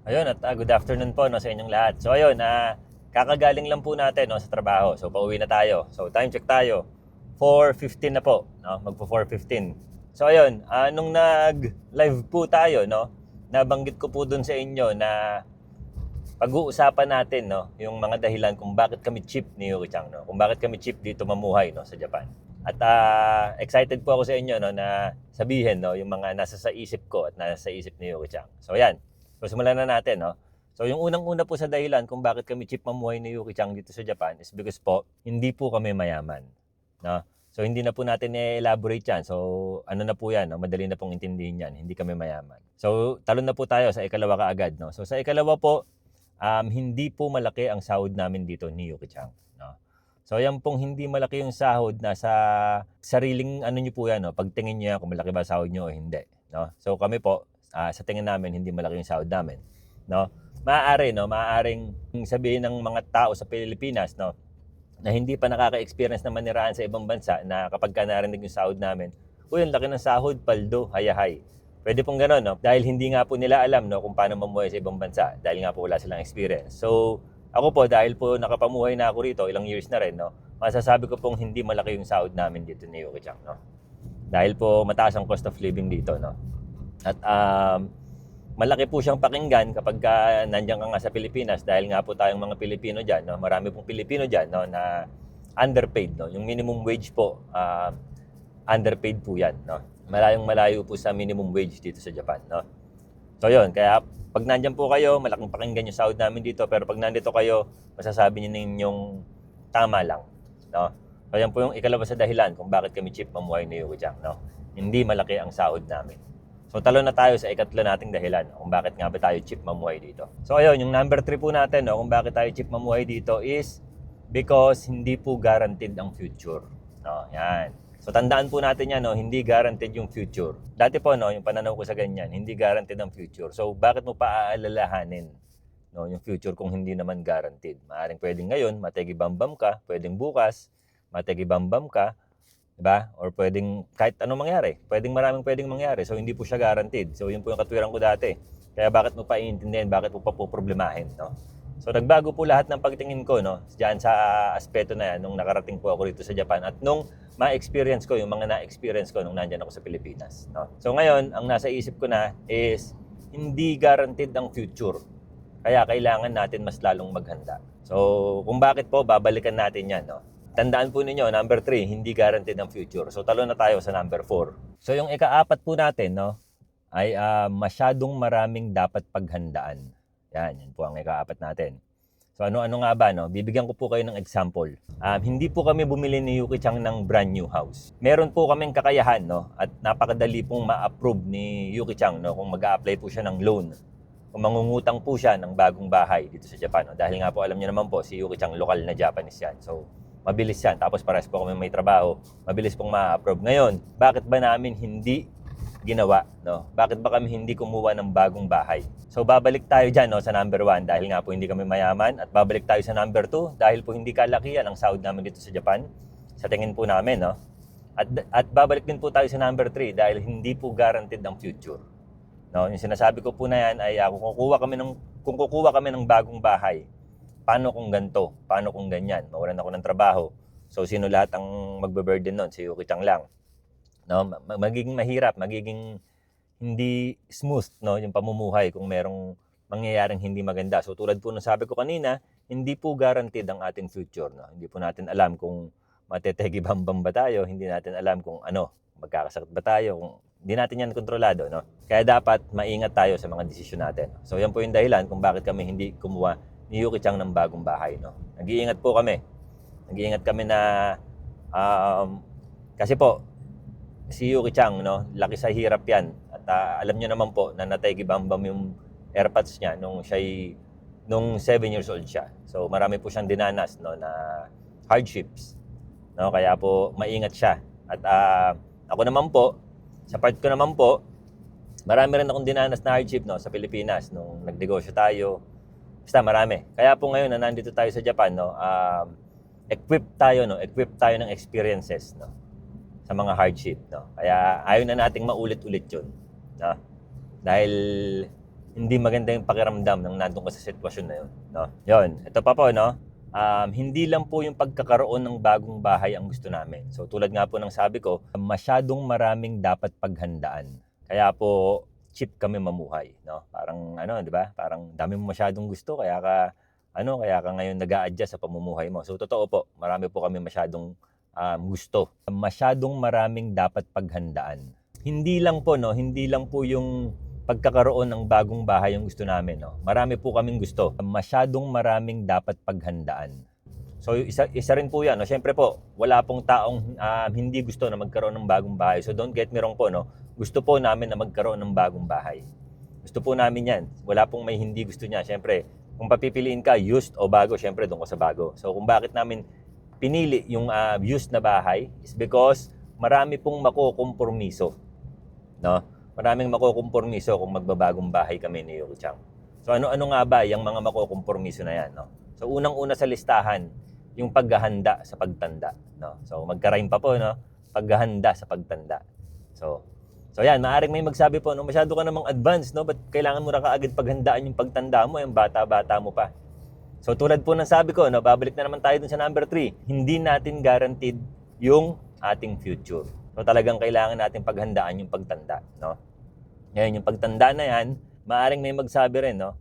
Ayun at good afternoon po no, sa inyong lahat. So ayun, kakagaling lang po natin no, sa trabaho. So pauwi na tayo. So time check tayo. 4:15 na po, no? Magpo 4:15. So ayun, nung nag-live po tayo, no, nabanggit ko po dun sa inyo na pag-uusapan natin no, yung mga dahilan kung bakit kami cheap ni Yuki-chan, no? Kung bakit kami cheap dito mamuhay no, sa Japan. At excited po ako sa inyo no, na sabihin no, yung mga nasa sa isip ko at nasa sa isip ni Yuki-chan. So yan. So simulan na natin no. So yung unang-una po sa dahilan kung bakit kami cheap mamuhay ni Yuki-chan dito sa Japan is because po hindi po kami mayaman, no? So hindi na po natin i-elaborate yan. So ano na po yan, no? Madali na pong intindihin yan. Hindi kami mayaman. So talon na po tayo sa ikalawa kaagad, no? So sa ikalawa po, hindi po malaki ang sahod namin dito ni Yuki-chan, no? So yan pong hindi malaki yung sahod, nasa sariling ano nyo po yan, no? Pagtingin nyo yan kung malaki ba sahod nyo o hindi, no? So kami po, sa tingin namin hindi malaki yung sahod namin, no? Maaari, no? Maaaring sabihin ng mga tao sa Pilipinas, no, na hindi pa nakaka-experience na manirahan sa ibang bansa na kapag ka narinig yung sahod namin, uy, ang laki ng sahod, paldo, hayahay. Pwede pong gano'n, no? Dahil hindi nga po nila alam, no, kung paano mamuhay sa ibang bansa. Dahil nga po wala silang experience. So, ako po, dahil po nakapamuhay na ako rito, ilang years na rin, no, masasabi ko pong hindi malaki yung sahod namin dito ni Yuki-chan, no? Dahil po mataas ang cost of living dito, no? At malaki po siyang pakinggan kapag nandiyan ka nga sa Pilipinas dahil nga po tayong mga Pilipino diyan, no? Marami pong Pilipino diyan, no, na underpaid, no? Yung minimum wage po, underpaid po 'yan, no? Malayong malayo po sa minimum wage dito sa Japan, no? So 'yun, kaya pag nandiyan po kayo, malaking pakinggan yung sahod namin dito, pero pag nandito kayo, masasabi niyo ninyong tama lang, no? So yan po yung ikalawa sa dahilan kung bakit kami cheap mamuhay ni Yuki-chan, no? Hindi malaki ang sahod namin. So talo na tayo sa ikatlo nating dahilan kung bakit nga ba tayo cheap mamuhay dito. So ayun, yung number 3 po natin, no, kung bakit tayo cheap mamuhay dito is because hindi po guaranteed ang future. No, yan. So tandaan po natin yan, no, hindi guaranteed yung future. Dati po, no, yung pananaw ko sa ganyan, hindi guaranteed ang future. So bakit mo pa aalalahanin, no, yung future kung hindi naman guaranteed? Maaring pwedeng ngayon, mategi-bambam ka, pwedeng bukas, mategi-bambam ka, diba? Or pwedeng kahit anong mangyari. Maraming pwedeng mangyari. So hindi po siya guaranteed. So yun po yung katwiran ko dati. Kaya bakit mo pa iintindihin, bakit mo pa po problemahin, no? So nagbago po lahat ng pagtingin ko, no, diyan sa aspeto na yan nung nakarating po ako rito sa Japan at nung ma-experience ko yung mga na-experience ko nung nandiyan ako sa Pilipinas, no. So ngayon, ang nasa isip ko na is hindi guaranteed ang future. Kaya kailangan natin mas lalong maghanda. So kung bakit po, babalikan natin yan, no. Tandaan po ninyo, number 3, hindi guaranteed ang future. So talo na tayo sa number 4. So yung ikaapat po natin, no, ay masyadong maraming dapat paghandaan. Yan po ang ikaapat natin. So ano-ano nga ba, no? Bibigyan ko po kayo ng example. Hindi po kami bumili ni Yuki-chan ng brand new house. Meron po kaming kakayahan, no, at napakadali pong ma-approve ni Yuki-chan, no, kung mag-a-apply po siya ng loan. Kung mangungutang po siya ng bagong bahay dito sa Japan, no? Dahil nga po alam niyo naman po, si Yuki-chan lokal na Japanese yan. So mabilis yan. Tapos parehas po kami may trabaho, mabilis pong ma-approve. Ngayon, bakit ba namin hindi ginawa, no? Bakit ba kami hindi kumuha ng bagong bahay? So babalik tayo dyan, no, sa number 1 dahil nga po hindi kami mayaman, at babalik tayo sa number 2 dahil po hindi kalakihan ang sahod namin dito sa Japan sa tingin po namin, no? At babalik din po tayo sa number 3 dahil hindi po guaranteed ang future. No, yung sinasabi ko po na yan ay kung kukuha kami ng bagong bahay, paano kung ganito? Paano kung ganyan? Mawalan ako ng trabaho. So, sino lahat ang magbe-burden nun? Si Yuki-chan lang. No? Magiging mahirap, magiging hindi smooth, no, yung pamumuhay kung merong mangyayaring hindi maganda. So, tulad po ng sabi ko kanina, hindi po guaranteed ang ating future. No? Hindi po natin alam kung matetegi-bambam ba tayo. Hindi natin alam kung magkakasakit ba tayo. Kung hindi natin yan kontrolado. No? Kaya dapat maingat tayo sa mga desisyon natin. So, yan po yung dahilan kung bakit kami hindi kumuha ni Yuki-chan ng bagong bahay, no. Nag-iingat po kami. Nag-iingat kami na kasi po si Yuki-chan, no, laki sa hirap 'yan. At alam niyo naman po na nategi-bambam yung airpods niya nung 7 years old siya. So marami po siyang dinanas, no, na hardships, no, kaya po maingat siya. At ako naman po, sa part ko naman po, marami rin akong dinanas na hardship, no, sa Pilipinas nung nagnegosyo tayo. Basta marami. Kaya po ngayon na nandito tayo sa Japan, no, equipped tayo ng experiences, no, sa mga hardship, no. Kaya ayaw na nating maulit-ulit 'yun, no. Dahil hindi maganda yung pakiramdam ng nandun ka sa sitwasyon na yun. No? Yun, ito pa po, no? Hindi lang po yung pagkakaroon ng bagong bahay ang gusto namin. So tulad nga po ng sabi ko, masyadong maraming dapat paghandaan. Kaya po cheap kami mamuhay, no? Parang ano, 'di ba? Parang dami mo masyadong gusto kaya ka ngayon nag-a-adjust sa pamumuhay mo. So totoo po, marami po kami masyadong gusto. Masyadong maraming dapat paghandaan. Hindi lang po yung pagkakaroon ng bagong bahay yung gusto namin, no? Marami po kaming gusto. Masyadong maraming dapat paghandaan. So isa rin po 'yan, no. Syempre po, wala pong taong hindi gusto na magkaroon ng bagong bahay. So don't get me wrong po, no. Gusto po namin na magkaroon ng bagong bahay. Gusto po namin 'yan. Wala pong may hindi gusto niya. Syempre, kung papipiliin ka used o bago, syempre doon ka sa bago. So kung bakit namin pinili yung used na bahay is because marami pong makokompromiso, no? Maraming makokompromiso kung magbabagong bahay kami ni Yuki-chan. So ano-ano nga ba yung mga makokompromiso na yan, no? So unang-una sa listahan, yung paghahanda sa pagtanda, no? So magka-rhyme pa po, no? Paghahanda sa pagtanda. So yan, maaring may magsabi po, no, masyado ka namang advanced, no? Ba't kailangan mo na kaagad paghandaan yung pagtanda mo, yung bata-bata mo pa? So tulad po ng sabi ko, no, babalik na naman tayo dun sa number 3. Hindi natin guaranteed yung ating future. So talagang kailangan natin paghandaan yung pagtanda, no? Ngayon, yung pagtanda na yan, maaring may magsabi rin, no?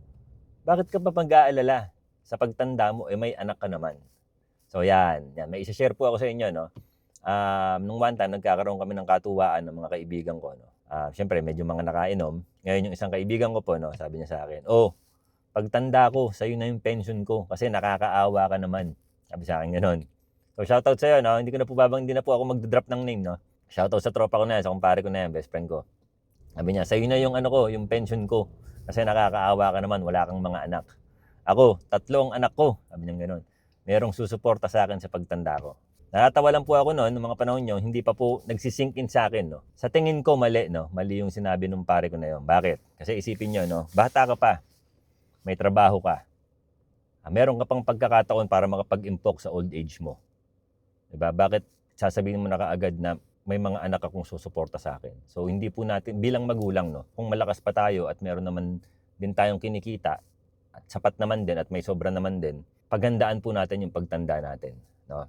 Bakit ka pa mag-aalala? Sa pagtanda mo, may anak ka naman. So yan. May isa-share po ako sa inyo, no? Nung one time, nagkakaroon kami ng katuwaan ng mga kaibigan ko, no? Siyempre, medyo mga nakainom. Ngayon, yung isang kaibigan ko po, no, sabi niya sa akin, pagtanda ko, sa'yo na yung pension ko kasi nakakaawa ka naman. Sabi sa akin gano'n. So, shoutout sa'yo, no? Hindi na po ako magdodrop ng name, no? Shoutout sa tropa ko na yan, sa kumpare ko na yan, best friend ko. Sabi niya, sa'yo na yung yung pension ko. Kasi nakakaawa ka naman, wala kang mga anak. Ako, 3 ang anak ko. Sabi niya gano'n. Merong susuporta sa akin sa pagtanda ko. Natatawa lang po ako noon, noong mga panahon nyo, hindi pa po nagsisink in sa akin, no? Sa tingin ko, mali, no? Mali yung sinabi nung pare ko na yun. Bakit? Kasi isipin nyo, no? Bata ka pa. May trabaho ka. Meron ka pang pagkakataon para makapag-impok sa old age mo. Diba? Bakit sasabihin mo na kaagad na may mga anak akong susuporta sa akin? So hindi po natin, bilang magulang, no, kung malakas pa tayo at meron naman din tayong kinikita at sapat naman din at may sobra naman din, paghandaan po natin yung pagtanda natin, no?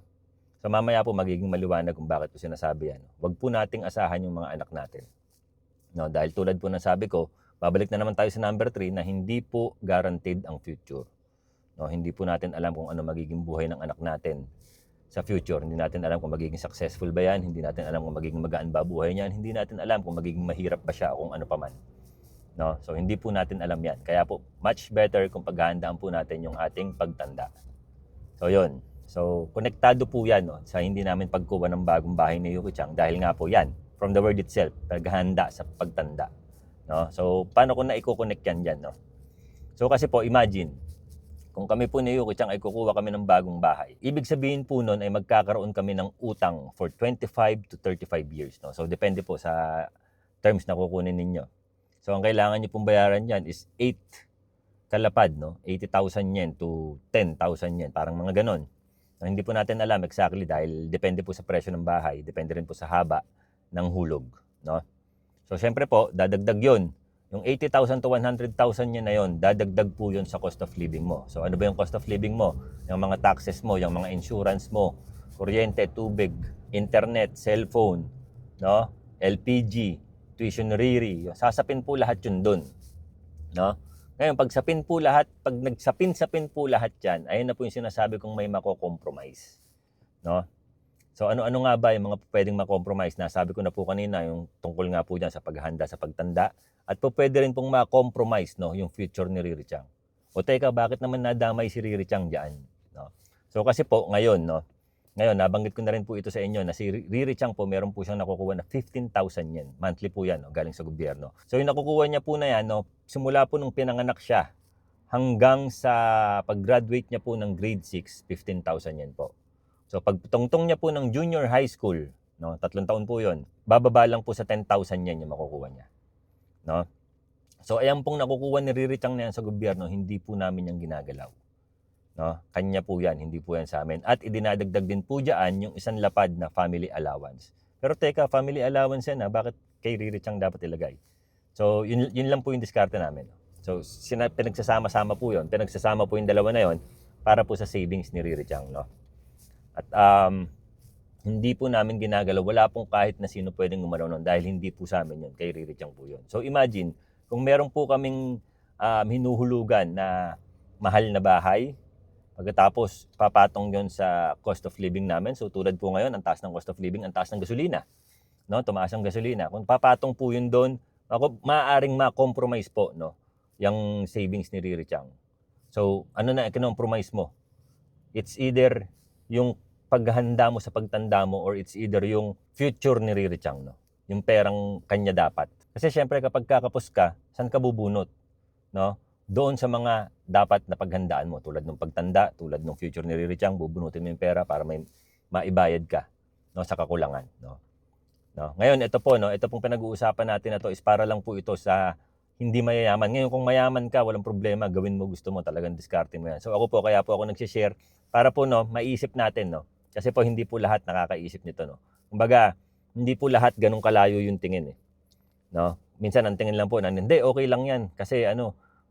So mamaya po magiging maliwanag kung bakit po sinasabi yan. Huwag po nating asahan yung mga anak natin, no? Dahil tulad po ng sabi ko, babalik na naman tayo sa number 3 na hindi po guaranteed ang future, no? Hindi po natin alam kung ano magiging buhay ng anak natin sa future. Hindi natin alam kung magiging successful ba yan, hindi natin alam kung magiging magaan ba buhay niyan, hindi natin alam kung magiging mahirap ba siya o kung ano pa man, no? So hindi po natin alam yan. Kaya po much better kung paghahandaan po natin yung ating pagtanda. So yun. So konektado po yan, no, sa hindi namin pagkuha ng bagong bahay ni Yuki-chan dahil nga po yan, from the word itself, paghahanda sa pagtanda, no? So paano ko na i-connect yan dyan, no? So kasi po imagine, kung kami po ni Yuki-chan ay kukuha kami ng bagong bahay, ibig sabihin po nun ay magkakaroon kami ng utang for 25 to 35 years. No? So depende po sa terms na kukunin ninyo. So ang kailangan nyo pong bayaran dyan is 8 kalapad, no? 80,000 yen to 10,000 yen, parang mga ganon. So, hindi po natin alam exactly dahil depende po sa presyo ng bahay, depende rin po sa haba ng hulog, no? So syempre po, dadagdag yun. Yung 80,000 to 100,000 niya na yun, dadagdag po yun sa cost of living mo. So ano ba yung cost of living mo? Yung mga taxes mo, yung mga insurance mo, kuryente, tubig, internet, cellphone, no? LPG, tuition riri, sasapin po lahat yun dun, no? Ngayon, pag nagsapin-sapin po lahat yan, ayun na po yung sinasabi kong may mako-compromise, no? So ano-ano nga ba yung mga pwedeng ma-compromise? Nasabi ko na po kanina yung tungkol nga po dyan sa paghahanda sa pagtanda. At po pwede rin pong ma-compromise, no, yung future ni Riri-chan. O teka, bakit naman nadamay si Riri-chan dyan? No? So kasi po ngayon, no, ngayon nabanggit ko na rin po ito sa inyo na si Riri-chan po meron po siyang nakukuha na 15,000 yen. Monthly po yan, no, galing sa gobyerno. So yung nakukuha niya po na yan, no, simula po nung pinanganak siya hanggang sa pag-graduate niya po ng grade 6, 15,000 yen po. So pag tungtong niya po ng junior high school, no, 3 taon po 'yon, bababa lang po sa 10,000 yen yung makukuha niya, no? So ayan pong nakukuha ni Riri-chan na yan sa gobyerno, hindi po namin yung ginagalaw, no? Kanya po yan, hindi po yan sa amin. At idinadagdag din po diyan yung isang lapad na family allowance. Pero teka, family allowance yan, bakit kay Riri-chan dapat ilagay? So yun lang po yung diskarte namin. So, pinagsasama-sama po yun. Pinagsasama po yung dalawa na yun para po sa savings ni Riri Chang, no? At hindi po namin ginagalaw. Wala pong kahit na sino pwedeng gumalaw nun dahil hindi po sa amin yun. Kay Riri Chang po yun. So, imagine, kung meron po kaming hinuhulugan na mahal na bahay, pagkatapos papatong yon sa cost of living namin. So tulad po ngayon, ang taas ng cost of living, ang taas ng gasolina. No? Tumaas ang gasolina. Kung papatong po yun doon, maaaring ma-compromise po, no? Yung savings ni Riri Chang. So ano na i-compromise mo? It's either yung paghahanda mo sa pagtanda mo or it's either yung future ni Riri Chang, no? Yung perang kanya dapat. Kasi syempre kapag kakapos ka, saan ka bubunot? No? Doon sa mga dapat na paghandaan mo tulad ng pagtanda, tulad ng future ni Riri Chang, bubunutin mo yung pera para may maibayad ka, no, sa kakulangan, no. No. Ngayon ito po, no, ito pong pinag-uusapan natin na to is para lang po ito sa hindi mayayaman. Ngayon kung mayaman ka, walang problema, gawin mo gusto mo, talagang diskarte mo yan. So ako po, kaya po ako nag-share para po, no, maisip natin, no. Kasi po hindi po lahat nakakaisip nito, no. Kumbaga, hindi po lahat ganun kalayo yung tingin, eh. No? Minsan ang tingin lang po na hindi, okay lang yan kasi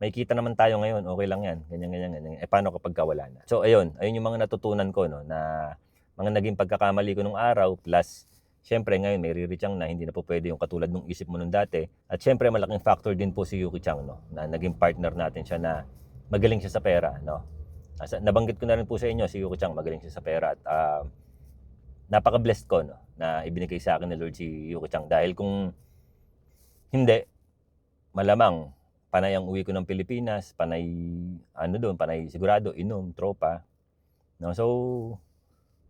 may kita naman tayo ngayon, okay lang yan, ganyan. Paano kapag wala na? So ayun yung mga natutunan ko, no, na mga naging pagkakamali ko nung araw, plus syempre ngayon may Riri Chang na hindi na po pwede yung katulad nung isip mo nung dati. At syempre malaking factor din po si Yuki Chang, no, na naging partner natin siya na magaling siya sa pera, no. Nabanggit ko na rin po sa inyo, si Yuki Chang magaling siya sa pera at napaka-blessed ko, no, na ibinigay sa akin ni Lord si Yuki Chang dahil kung hindi, malamang panay ang uwi ko ng Pilipinas, panay sigurado inom, tropa, no. So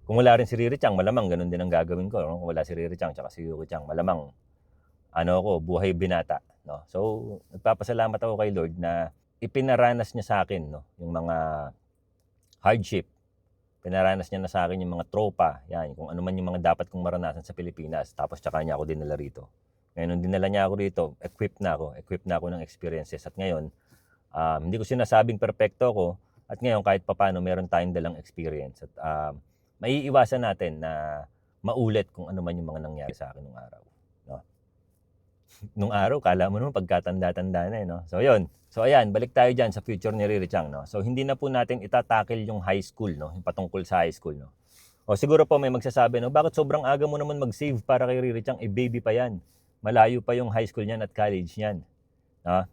kung wala rin si Riri Chang, malamang ganun din ang gagawin ko, no? Kung wala si Riri Chang tsaka si Yuki Chang, malamang buhay binata, no. So nagpapasalamat ako kay Lord na ipinaranas niya sa akin, no, yung mga hardship. Pinaranas niya na sa akin yung mga tropa, yan, kung ano man yung mga dapat kong maranasan sa Pilipinas, tapos tsaka niya ako dinala rito. Ngayon, nung dinala niya ako rito, equipped na ako ng experiences. At ngayon, hindi ko sinasabing perfecto ako. At ngayon, kahit papano, meron tayong dalang experience. At maiiwasan natin na maulit kung ano man yung mga nangyari sa akin nung araw. No? Nung araw, kala mo naman pagkatanda-tanda na, no? So, yun. So, ayan, balik tayo dyan sa future ni Riri Chang, no? So, hindi na po natin itatakil yung high school, no? Yung patungkol sa high school, no? O, siguro po may magsasabi, no? Bakit sobrang aga mo naman mag-save para kay Riri Chang? Baby pa yan. Malayo pa yung high school niyan at college niyan, no?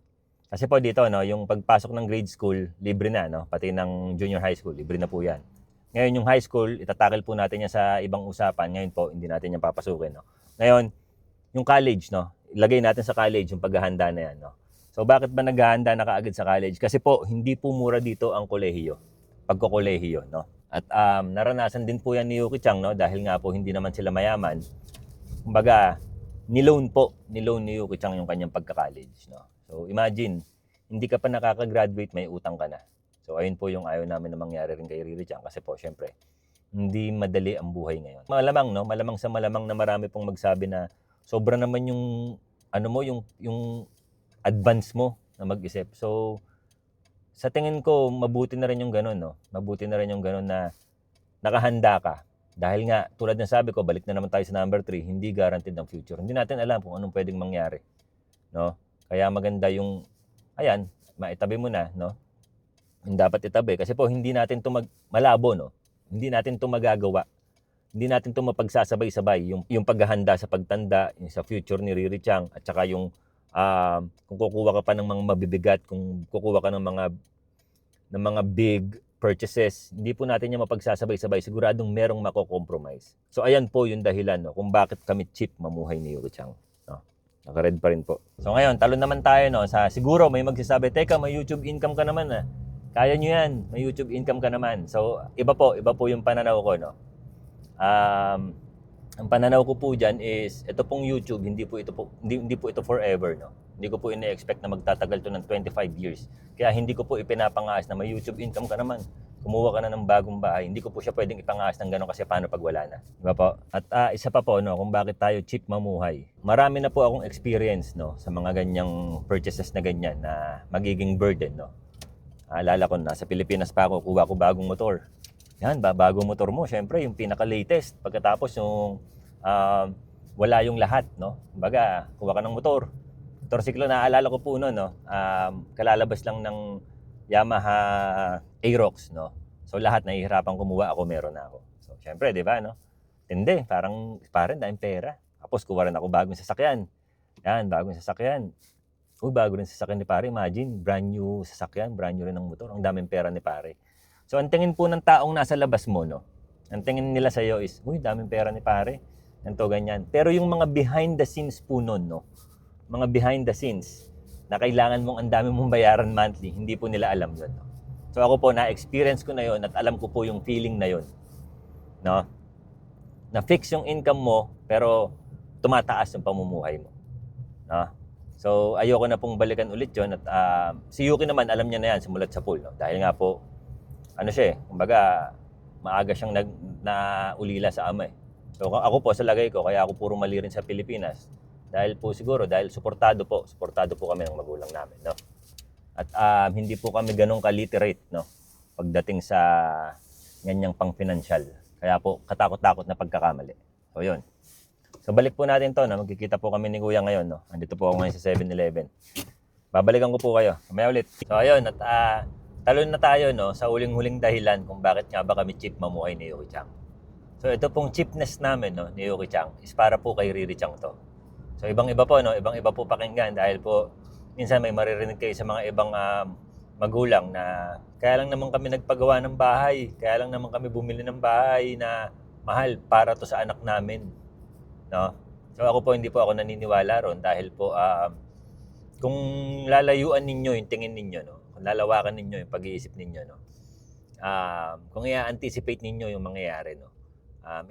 Kasi po dito, no, yung pagpasok ng grade school, libre na, no? Pati ng junior high school, libre na po yan. Ngayon yung high school, itatakil po natin yan sa ibang usapan. Ngayon po, hindi natin yan papasukin, no? Ngayon, yung college, no? Ilagay natin sa college yung paghahanda na yan, no? So bakit ba naghahanda na kaagad sa college? Kasi po, hindi po mura dito ang kolehiyo, pagkokolehiyo, no? At naranasan din po yan ni Yuki Chang, no? Dahil nga po hindi naman sila mayaman. Kumbaga, niloan ni Yuki Chang yung kanyang pagka-college, no? So imagine, hindi ka pa nakaka-graduate, may utang ka na. So ayun po yung ayaw namin na mangyari rin kay Riri Chang kasi po syempre, hindi madali ang buhay ngayon. Malamang, no? Malamang sa malamang na marami pong magsabi na sobra naman yung yung advance mo na mag-isip. So sa tingin ko, mabuti na rin yung ganun, no? Mabuti na rin yung ganun na nakahanda ka. Dahil nga, tulad ng sabi ko, balik na naman tayo sa number 3, hindi guaranteed ang future. Hindi natin alam kung anong pwedeng mangyari, no? Kaya maganda yung, ayan, maitabi mo na, no? Yung dapat itabi. Kasi po, hindi natin ito malabo, no? Hindi natin ito magagawa. Hindi natin ito mapagsasabay-sabay. Yung paghahanda sa pagtanda, yung sa future ni Riri Chang, at saka yung, kung kukuha ka pa ng mga mabibigat, kung kukuha ka ng mga big purchases, hindi po natin yung mapagsasabay-sabay, siguradong merong mako-compromise. So ayan po yung dahilan, no, kung bakit kami cheap mamuhay ni Yuki Chang, no. Naka-red pa rin po. So ngayon, talon naman tayo, no, sa siguro may magsasabi, teka, may YouTube income ka naman, ah. Kaya nyo yan, may YouTube income ka naman. So iba po yung pananaw ko, no. Ang pananaw ko po diyan is ito pong YouTube, hindi po ito forever, no. Hindi ko po ine-expect na magtatagal to ng 25 years. Kaya hindi ko po ipinapangaas na may YouTube income ka naman. Kumuha ka na ng bagong bahay. Hindi ko po siya pwedeng ipangaas ng gano'n kasi paano pag wala na. Diba po? At isa pa po, no, kung bakit tayo cheap mamuhay. Marami na po akong experience, no, sa mga ganyang purchases na ganyan na magiging burden, no. Alala ko, nasa Pilipinas pa ako, kuha ko bagong motor. Yan, bagong motor mo, syempre yung pinaka-latest. Pagkatapos yung wala yung lahat, no. Kumbaga, kuha ka ng motor. Motorsiklo, naalala ko po no'n, no, kalalabas lang ng Yamaha Aerox, no. So lahat nahihirapan kumuha, ako meron na ako. So syempre, 'di ba, no? Tindi, parang pare daming pera. Tapos kuha rin ako bagong sasakyan. Yan, bagong sasakyan. Bago rin sasakyan ni pare, imagine, brand new sasakyan, brand new rin ng motor. Ang daming pera ni pare. So ang tingin po ng taong nasa labas mo, no, ang tingin nila sa iyo is, daming pera ni pare. Ganito, ganyan. Pero yung mga behind the scenes po nun, no, mga behind the scenes na kailangan mong ang dami mong bayaran monthly, hindi po nila alam yun. No? So ako po, na-experience ko na yun at alam ko po yung feeling na yun. No? Na fix yung income mo, pero tumataas yung pamumuhay mo. No? So ayoko na pong balikan ulit yun. At si Yuki naman, alam niya na yan simulat sa pool. No? Dahil nga po, ano siya kumbaga, maaga siyang naulila sa ama eh. So ako po, sa lagay ko, kaya ako puro mali rin sa Pilipinas. Dahil po siguro, dahil suportado po kami ng magulang namin, no? At hindi po kami ganun ka-literate, no? Pagdating sa ganyang pang-financial. Kaya po, katakot-takot na pagkakamali. So, yun. So, balik po natin to, no? Magkikita po kami ni Kuya ngayon, no? Andito po ako ngayon sa 7-Eleven. Babalikan ko po kayo. Mamaya ulit. So, ayun. At talon na tayo, no? Sa huling-huling dahilan kung bakit nga ba kami cheap mamuhay ni Yuki Chang. So, ito pong cheapness namin, no? Ni Yuki Chang is para po kay Riri Chang to. So ibang-iba po, no? Ibang-iba po pakinggan dahil po minsan may maririnig kayo sa mga ibang magulang na kaya lang naman kami nagpagawa ng bahay, kaya lang naman kami bumili ng bahay na mahal para to sa anak namin, no? So ako po, hindi po ako naniniwala ron dahil po kung lalayuan ninyo yung tingin ninyo, no? Kung lalawakan ninyo yung pag-iisip ninyo, no? Kung i-anticipate ninyo yung mangyayari, no?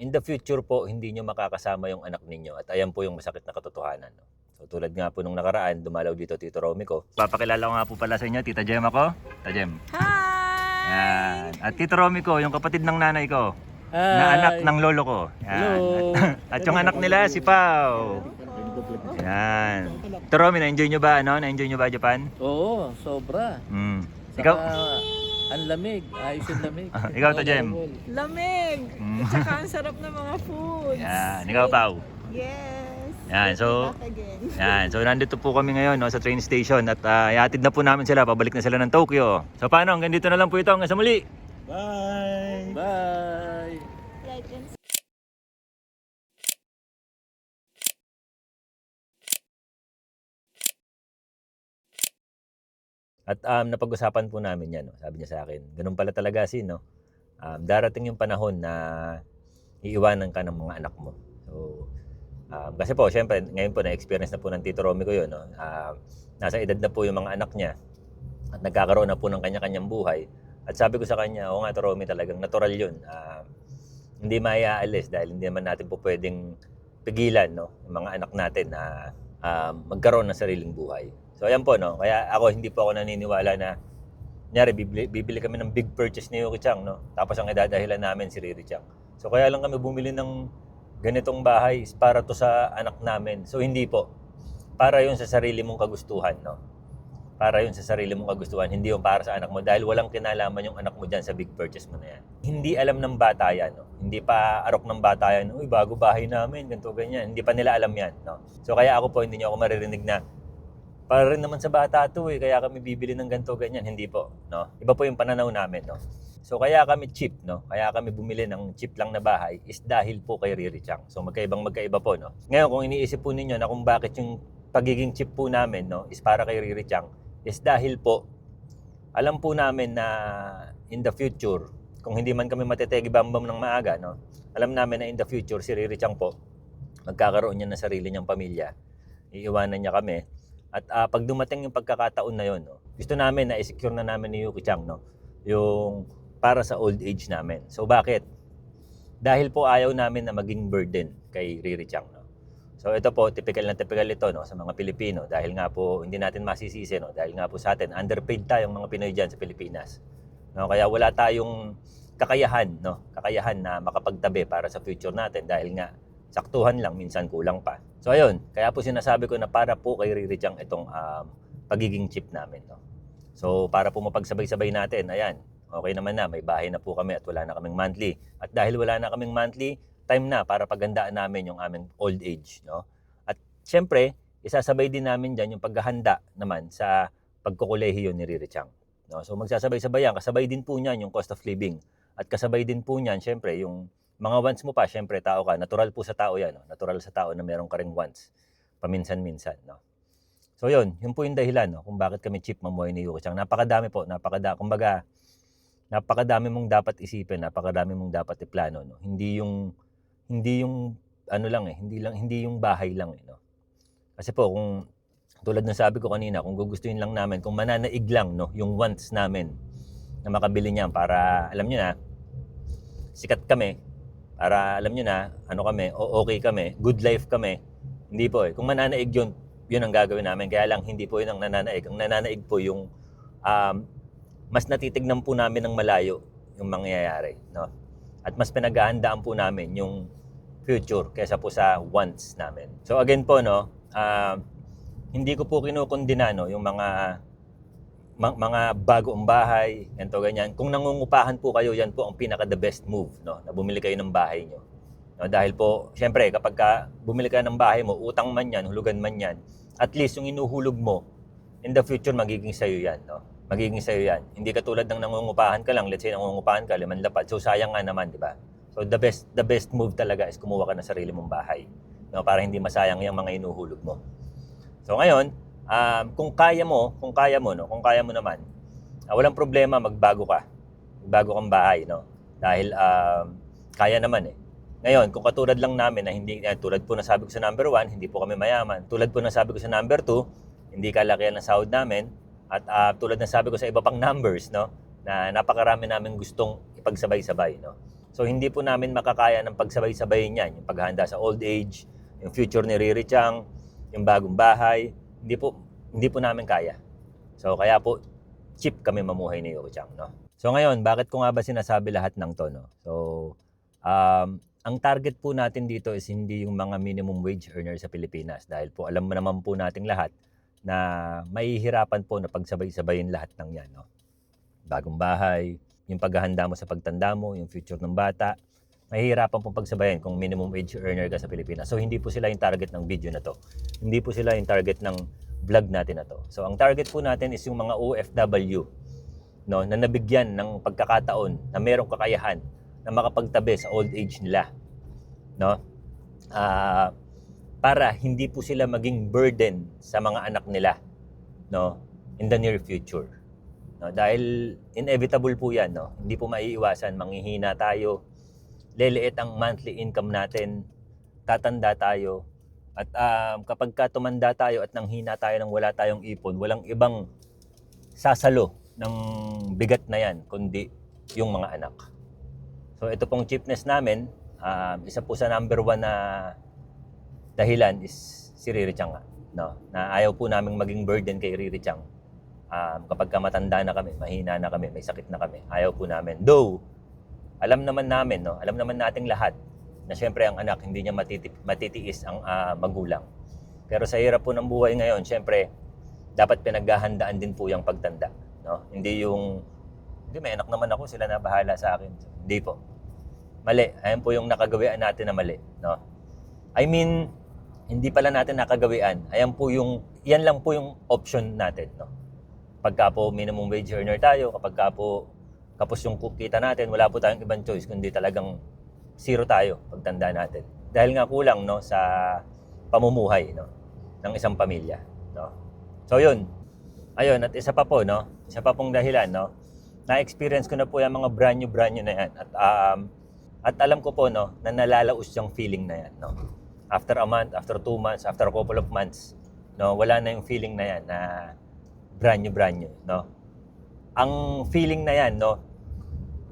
In the future po, hindi nyo makakasama yung anak ninyo. At ayan po yung masakit na katotohanan. No? So tulad nga po nung nakaraan, dumalaw dito Tito Romy ko. Papakilala ko nga po pala sa inyo, Tita Jem ako. Tita Jem. Hi! Yan. At Tito Romy ko, yung kapatid ng nanay ko. Hi! Na anak ng lolo ko. Yan. Hello! At yung anak nila, si Pao. Yan. Tito Romy, na-enjoy nyo ba? Na-enjoy nyo ba Japan? Oo, sobra. Ikaw? Saka, ang lamig. Ayos yung lamig. Ikaw, Tita Jem. Lamig! At saka ang sarap ng mga foods. Yan. Ikaw, Pao. Yes. Yan, so Back again. yan, so nandito po kami ngayon, no, sa train station at ihatid na po namin sila, pabalik na sila ng Tokyo. So paano, hanggang dito na lang po ito, hanggang sa muli. Bye! Bye! Like and At napag-usapan po namin yan, no? Sabi niya sa akin, ganun pala talaga no? Darating yung panahon na iiwanan ka ng mga anak mo. So, kasi po, syempre, ngayon po na-experience na po ng Tito Romy ko yun. No? Nasa edad na po yung mga anak niya at nagkakaroon na po ng kanya-kanyang buhay. At sabi ko sa kanya, oo nga, Tito Romy, talagang natural yun. Hindi maiaalis dahil hindi naman natin po pwedeng pigilan, no? Yung mga anak natin na magkaroon ng sariling buhay. So ayan po, no? Kaya ako, hindi po ako naniniwala na kunyari, bibili kami ng big purchase ni Yuki Chang, no? Tapos ang idadahilan namin si Riri Chang. So kaya lang kami bumili ng ganitong bahay is para to sa anak namin. So hindi po. Para yun sa sarili mong kagustuhan, no? Para yun sa sarili mong kagustuhan, hindi yung para sa anak mo dahil walang kinalaman yung anak mo dyan sa big purchase mo na yan. Hindi alam ng bata yan, no? Hindi pa arok ng bata yan, uy, bago bahay namin, ganito, ganyan. Hindi pa nila alam yan, no? So kaya ako po, hindi niyo ako maririnig na para rin naman sa bata to kaya kami bibili ng ganito, ganyan. Hindi po, no? Iba po yung pananaw namin, no? So kaya kami cheap, no? Kaya kami bumili ng cheap lang na bahay is dahil po kay Riri Chang. So magkaiba po, no? Ngayon, kung iniisip po ninyo na kung bakit yung pagiging cheap po namin, no, is para kay Riri Chang, is dahil po, alam po namin na in the future, kung hindi man kami matetegi bambam ng maaga, no, alam namin na in the future, si Riri Chang po, magkakaroon niya ng sarili niyang pamilya. Iiwanan niya kami. At pag dumating yung pagkakataon na yun, no, gusto namin na i-secure na namin ni Yuki Chang, no, yung para sa old age namin. So bakit? Dahil po ayaw namin na maging burden kay Riri Chang, no. So ito po, typical ito, no, sa mga Pilipino dahil nga po hindi natin masisisi, no, dahil nga po sa atin underpaid tayong mga Pinoy diyan sa Pilipinas. No, kaya wala tayong kakayahan, no, na makapagtabi para sa future natin dahil nga saktuhan lang, minsan kulang pa. So ayun, kaya po sinasabi ko na para po kay Riri Chang itong pagiging cheap namin, no. So para po mapagsabay-sabay natin, ayan, okay naman na, may bahay na po kami at wala na kaming monthly. At dahil wala na kaming monthly, time na para pagandaan namin yung aming old age, no? At syempre, isasabay din namin dyan yung paghahanda naman sa pagkukolehiyo ni Riri Chang. No? So magsasabay-sabay yan. Kasabay din po niyan yung cost of living. At kasabay din po niyan, syempre, yung mga wants mo pa, syempre, tao ka. Natural po sa tao yan. No? Natural sa tao na meron ka ring wants. Paminsan-minsan. No? So yun po yung dahilan no? Kung bakit kami cheap mamuhay ni Yuki Chang. Napakadami po. Kumbaga, napakadami mong dapat isipin. Napakadami mong dapat iplano. No? Hindi yung ano lang hindi yung bahay lang no. Kasi po kung tulad ng sabi ko kanina, kung gugustuhin lang namin, kung mananaig lang no, yung wants namin na makabili niyan para alam niyo na sikat kami, para alam niyo na ano kami, okay kami, good life kami. Hindi po Kung mananaig yun ang gagawin namin. Kaya lang hindi po yun ang nananaig. Ang nananaig po yung mas natitignan po namin ng malayo yung mangyayari, no? At mas pinaghahandaan po namin yung future kaysa po sa wants namin. So again po no, hindi ko po kinukondina no yung mga bagoong bahay, ganito ganyan. Kung nangungupahan po kayo, yan po ang pinaka the best move no, na bumili kayo ng bahay nyo. No, dahil po syempre kapag bumili ka ng bahay mo, utang man yan, hulugan man yan, at least yung inuhulog mo in the future magiging sayo yan no. Magiging sayo yan. Hindi katulad ng nangungupahan ka lang, let's say nangungupahan ka, 5 lapad. So sayang nga naman, di ba? So the best move talaga is kumuha ka ng sarili mong bahay, no, para hindi masayang yung mga inuhulog mo. So ngayon, kung kaya mo naman, walang problema magbago kang bahay, no? Dahil kaya naman eh. Ngayon, kung katulad lang namin na hindi tulad po na sabi ko sa number 1, hindi po kami mayaman. Tulad po na sabi ko sa number 2, hindi kalakihan ng sahod namin. At tulad na sabi ko sa iba pang numbers, no, na napakarami namin gustong ipagsabay-sabay, no. So hindi po namin makakaya ng pagsabay-sabay niyan, yung paghahanda sa old age, yung future ni Riri Chang, yung bagong bahay, hindi po namin kaya. So kaya po cheap kami mamuhay ni Yuki Chang, no. So ngayon, bakit ko nga ba sinasabi lahat ng to, no? So ang target po natin dito is hindi yung mga minimum wage earner sa Pilipinas dahil po alam mo naman po nating lahat na mahihirapan po na pagsabay-sabayin lahat ng yan, no? Bagong bahay, yung paghahanda mo sa pagtanda mo, yung future ng bata, mahihirapan pong pagsabayin kung minimum wage earner ka sa Pilipinas. So hindi po sila yung target ng video na to. Hindi po sila yung target ng vlog natin na to. So ang target po natin is yung mga OFW, no, na nabigyan ng pagkakataon na merong kakayahan na makapagtabi sa old age nila, no? Para hindi po sila maging burden sa mga anak nila, no, in the near future. No, dahil inevitable po 'yan, no. Hindi po maiiwasan, manghihina tayo. Liliit ang monthly income natin. Tatanda tayo. At kapag tumanda tayo at nanghina tayo nang wala tayong ipon, walang ibang sasalo ng bigat na 'yan kundi yung mga anak. So ito pong cheapness namin, isa po sa number 1 na dahilan is si Riri Chang, no? Na ayaw po naming maging burden kay Riri Chang. Kapag matanda na kami, mahina na kami, may sakit na kami, ayaw po namin. Though, alam naman nating lahat na syempre ang anak hindi niya matitiis ang magulang. Pero sa hirap po ng buhay ngayon, syempre dapat pinaghahandaan din po yung pagtanda, no? Hindi may anak naman ako, sila na bahala sa akin. Hindi po. Mali. Ayan po yung nakagawian natin na mali, no? I mean, hindi pala natin nakagawian. Yan lang po yung option natin, no? Pagka po minimum wage earner tayo, kapag po kapos yung kita natin, wala po tayong ibang choice kundi talagang zero tayo pagtanda natin. Dahil nga kulang, no, sa pamumuhay, no, ng isang pamilya, no. So yun. Ayun, at isa pa pong dahilan, no, na-experience ko na po yung mga brand new na yan. At alam ko po, no, na nalalaos yung feeling na yan, no. After a month, after 2 months, after a couple of months, no, wala na yung feeling na yan na brand new, no. Ang feeling na yan, no,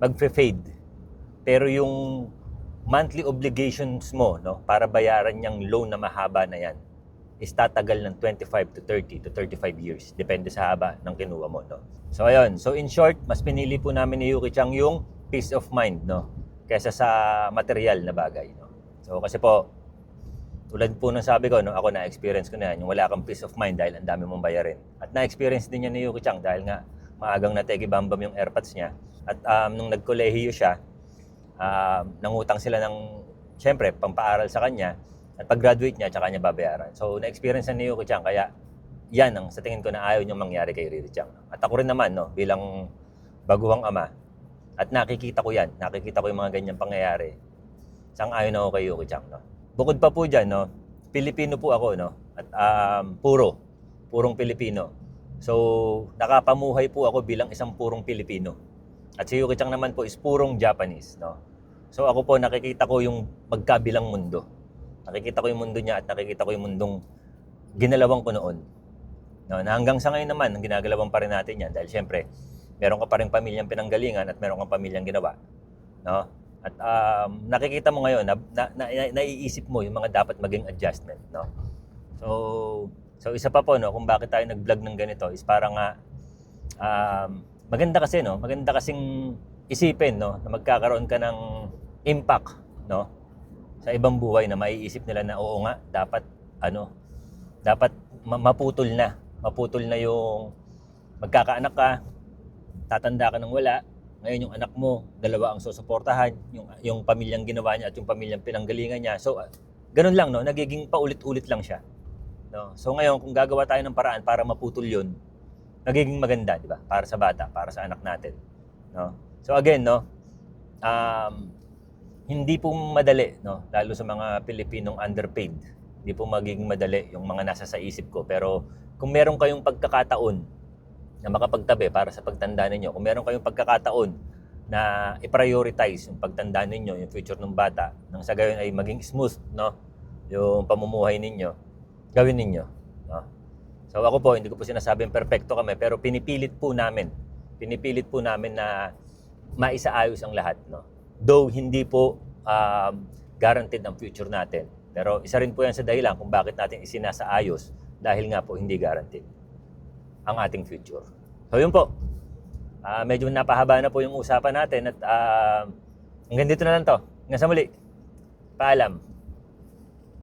magfe-fade. Pero yung monthly obligations mo, no, para bayaran yung loan na mahaba na yan, is tatagal ng 25 to 30 to 35 years. Depende sa haba ng kinuha mo, no. So ayun, so in short, mas pinili po namin ni Yuki Chang yung peace of mind, no, kaysa sa material na bagay, no. So kasi po, tulad po ng sabi ko, no, ako na-experience ko na yan, yung wala kang peace of mind dahil ang dami mong bayarin. At na-experience din yan ni Yuki Chang dahil nga maagang nategi-bambam yung airpods niya. At nung nagkolehiyo siya, nangutang sila ng, syempre, pampaaral sa kanya. At pag-graduate niya, tsaka niya babayaran. So, na-experience na ni Yuki-chan, kaya yan ang sa tingin ko na ayaw niyang mangyari kay Riri-chan. At ako rin naman, no, bilang baguhang ama, at nakikita ko yan, nakikita ko yung mga ganyang pangyayari. Sang-ayon ako kay Yuki-chan, no. Bukod pa po dyan, no, Pilipino po ako, no, at purong Pilipino. So, nakapamuhay po ako bilang isang purong Pilipino. At si Yuki-chan naman po is purong Japanese, no. So, ako po nakikita ko yung magkabilang mundo. Nakikita ko yung mundo niya at nakikita ko yung mundong ginalawang ko noon. No, na hanggang sa ngayon naman, ginagalawan pa rin natin yan. Dahil syempre, meron ka pa rin pamilyang pinanggalingan at meron kang pamilyang ginawa. No? At nakikita mo ngayon, naiisip mo yung mga dapat maging adjustment. No? So isa pa po, no, kung bakit tayo nag-vlog ng ganito is para nga, maganda kasi, no? Maganda kasing isipin, no, na magkakaroon ka ng impact, no, sa ibang buhay na maiisip nila na oo nga, dapat maputol na yung magkakaanak ka, tatanda ka ng wala, ngayon yung anak mo, dalawa ang susuportahan, yung pamilyang ginawa niya at yung pamilyang pinanggalingan niya. So, ganun lang, no, nagiging paulit-ulit lang siya. No? So ngayon, kung gagawa tayo ng paraan para maputol yun, nagiging maganda, di ba? Para sa bata, para sa anak natin. No? So again, no, hindi po madali, no, lalo sa mga Pilipinong underpaid. Hindi po magiging madali yung mga nasa sa isip ko. Pero kung meron kayong pagkakataon na makapagtabi para sa pagtanda ninyo, kung meron kayong pagkakataon na i-prioritize yung pagtanda ninyo, yung future ng bata, nang sa gayon ay maging smooth, no, yung pamumuhay ninyo, gawin ninyo. No? So ako po, hindi ko po sinasabing perfecto kami, pero pinipilit po namin na maisaayos ang lahat. No? Though hindi po guaranteed ang future natin. Pero isa rin po yan sa dahilan kung bakit natin isinasaayos dahil nga po hindi guaranteed ang ating future. So yun po. Medyo napahaba na po yung usapan natin at hanggang dito na lang to. Hanggang sa muli. Paalam.